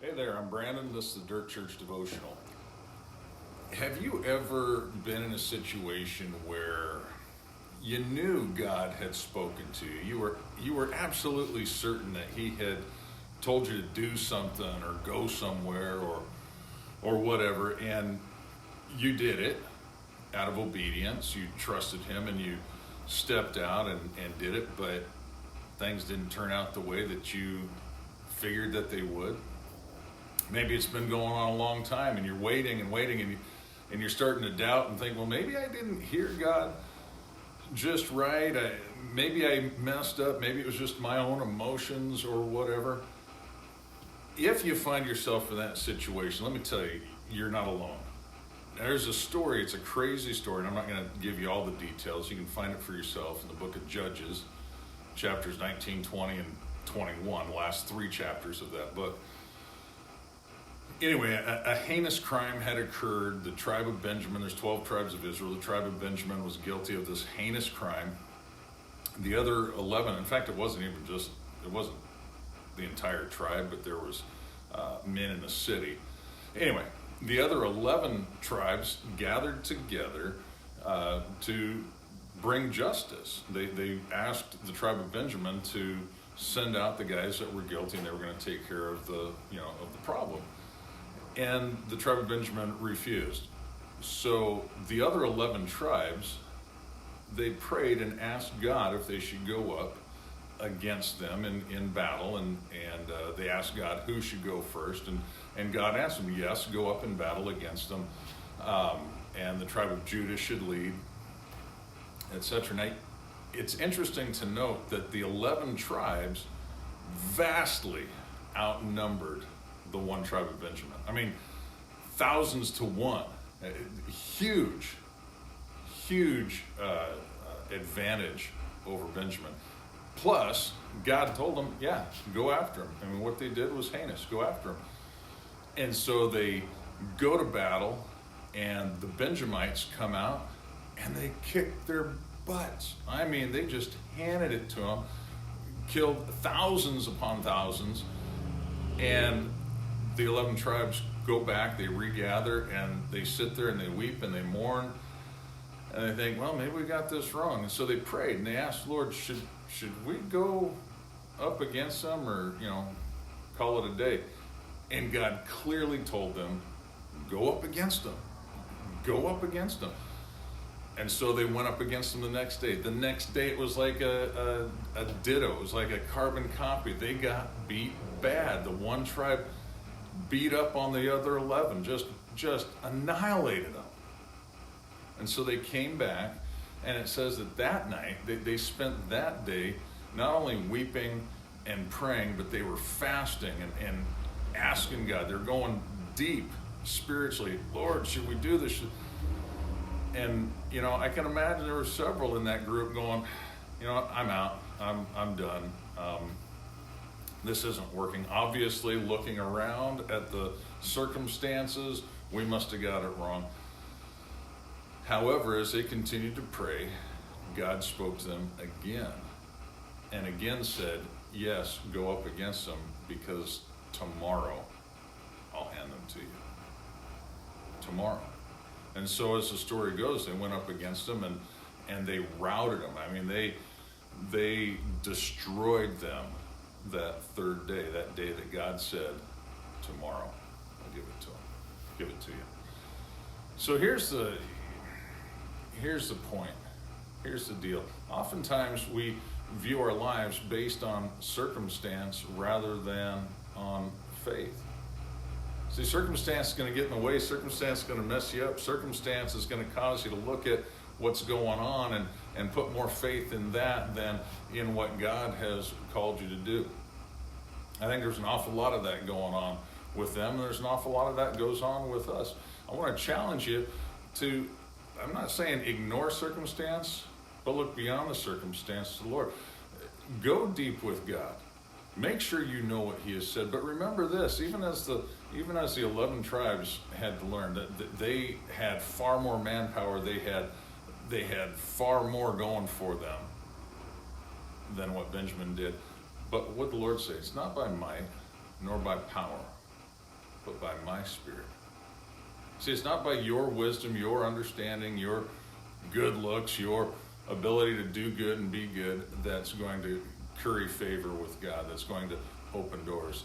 Hey there, I'm Brandon. This is the Dirt Church Devotional. Have you ever been in a situation where you knew God had spoken to you? You were absolutely certain that He had told you to do something or go somewhere or whatever, and you did it out of obedience. You trusted Him and you stepped out and did it, but things didn't turn out the way that you figured that they would. Maybe it's been going on a long time and you're waiting and you're starting to doubt and think, well, maybe I didn't hear God just right. Maybe I messed up. Maybe it was just my own emotions or whatever. If you find yourself in that situation, let me tell you, you're not alone. There's a story. It's a crazy story, and I'm not going to give you all the details. You can find it for yourself in the book of Judges, chapters 19, 20, and 21, the last three chapters of that book. Anyway, a heinous crime had occurred. The tribe of Benjamin, there's 12 tribes of Israel. The tribe of Benjamin was guilty of this heinous crime. The other 11, in fact, it wasn't the entire tribe, but there was men in the city. Anyway, the other 11 tribes gathered together to bring justice. They asked the tribe of Benjamin to send out the guys that were guilty, and they were going to take care of the problem. And the tribe of Benjamin refused. So the other 11 tribes, they prayed and asked God if they should go up against them in battle, and they asked God who should go first, and God answered them, yes, go up in battle against them, and the tribe of Judah should lead, etc. Now, it's interesting to note that the 11 tribes vastly outnumbered the one tribe of Benjamin. I mean, thousands to one. Huge advantage over Benjamin. Plus, God told them, yeah, go after him. I mean, what they did was heinous. Go after him. And so they go to battle, and the Benjamites come out, and they kick their butts. I mean, they just handed it to them, killed thousands upon thousands, and the 11 tribes go back, they regather, and they sit there and they weep and they mourn, and they think, well, maybe we got this wrong. And so they prayed and they asked the Lord, should we go up against them or call it a day? And God clearly told them, go up against them. Go up against them. And so they went up against them the next day. The next day it was like a ditto. It was like a carbon copy. They got beat bad. The one tribe beat up on the other 11, just annihilated them. And so they came back, and it says that night, they spent that day not only weeping and praying, but they were fasting and asking God. They're going deep spiritually. Lord, should we do this? And, I can imagine there were several in that group going, I'm out. I'm done. This isn't working. Obviously, looking around at the circumstances, we must have got it wrong. However, as they continued to pray, God spoke to them again and again said, yes, go up against them because tomorrow I'll hand them to you. Tomorrow. And so as the story goes, they went up against them and they routed them. I mean, they destroyed them that third day, that day that God said, tomorrow I'll give it to them, give it to you. So here's the point. Here's the deal. Oftentimes we view our lives based on circumstance rather than on faith. See, circumstance is going to get in the way. Circumstance is going to mess you up. Circumstance is going to cause you to look at what's going on and put more faith in that than in what God has called you to do. I think there's an awful lot of that going on with them, and there's an awful lot of that goes on with us. I want to challenge you to, I'm not saying ignore circumstance, but look beyond the circumstance to the Lord. Go deep with God. Make sure you know what He has said. But remember this, even as the 11 tribes had to learn that they had far more manpower, they had far more going for them than what Benjamin did. But what the Lord says, it's not by might nor by power, but by my Spirit. See, it's not by your wisdom, your understanding, your good looks, your ability to do good and be good that's going to curry favor with God, that's going to open doors.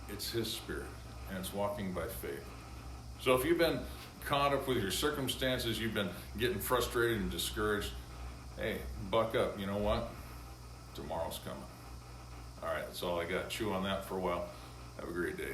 It's His Spirit, and it's walking by faith. So if you've been caught up with your circumstances, you've been getting frustrated and discouraged, hey, buck up. You know what? Tomorrow's coming. All right, that's all I got. Chew on that for a while. Have a great day.